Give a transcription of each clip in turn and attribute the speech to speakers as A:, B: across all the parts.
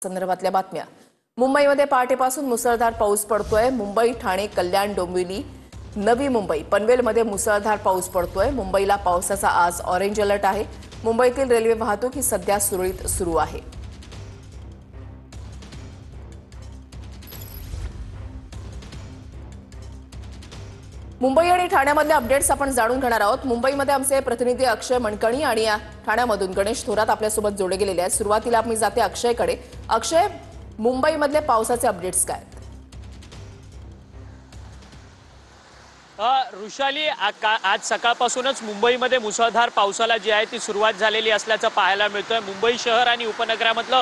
A: संदर्भातल्या बातम्या। मुंबईमध्ये पहाटेपासून मुसळधार पाऊस पडतोय। मुंबई, ठाणे, कल्याण, डोंबिवली, नवी मुंबई, पनवेलमध्ये मुसळधार पाऊस पडतोय। मुंबईला पावसाचा आज ऑरेंज अलर्ट आहे। मुंबईतील रेल्वे वाहतूक ही सध्या सुरळीत सुरू आहे। मुंबई आणि ठाण्यामधले अपडेट्स आपण जाणून घेणार आहोत। मुंबईमध्ये आमचे प्रतिनिधी अक्षय मणकणी आणि ठाण्यामधून गणेश थोरात आपल्यासोबत जोडले गेलेले आहेत। सुरुवातीला मी जाते अक्षयकडे। अक्षय, मुंबईमधले पावसाचे अपडेट्स काय?
B: ऋषाली, आज सकाळपासूनच मुंबईमध्ये मुसळधार पावसाला जी आहे ती सुरुवात झालेली असल्याचं पाहायला मिळतंय। मुंबई शहर आणि उपनगरामधलं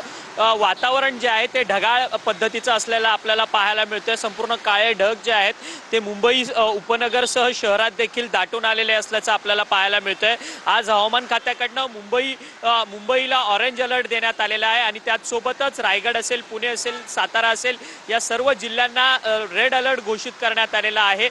B: वातावरण जे आहे ते ढगाळ पद्धतीचं असलेलं आपल्याला पाहायला मिळतंय। संपूर्ण काळे ढग जे आहेत ते मुंबई उपनगरसह शहरात देखील दाटून आलेले असल्याचं आपल्याला पाहायला मिळतंय। आज हवामान खात्याकडनं मुंबईला ऑरेंज अलर्ट देण्यात आलेला आहे आणि त्याचसोबतच रायगड असेल, पुणे असेल, सातारा असेल या सर्व जिल्ह्यांना रेड अलर्ट घोषित करण्यात आलेला आहे।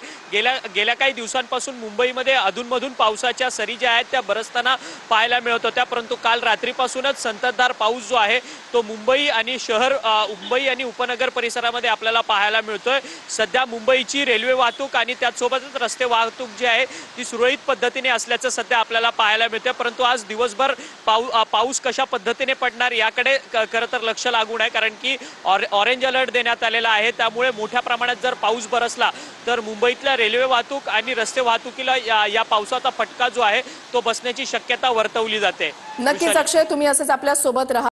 B: गेल्या काही दिवसांपासून मुंबईमध्ये अधूनमधून पावसाच्या सरी ज्या आहेत त्या बरसताना पाहायला मिळत होत्या, परंतु काल रात्रीपासूनच संततधार पाऊस जो आहे तो मुंबई आणि उपनगर परिसरामध्ये आपल्याला पाहायला मिळतोय। सध्या मुंबईची रेल्वे वाहतूक आणि त्याचसोबतच रस्ते वाहतूक जी आहे ती सुरळीत पद्धतीने असल्याचं सध्या आपल्याला पाहायला मिळतंय। परंतु आज दिवसभर पाऊस कशा पद्धतीने पडणार याकडे खरं तर लक्ष लागून आहे, कारण की ऑरेंज अलर्ट देण्यात आलेला आहे। त्यामुळे मोठ्या प्रमाणात जर पाऊस बरसला तर मुंबईतल्या रेल्वे वाहतूक आणि रस्ते वाहतुकीला या पावसाचा फटका जो आहे तो बसण्याची शक्यता वर्तवली जाते।
A: नक्कीच अक्षय, तुम्ही असंच आपल्या सोबत राहा।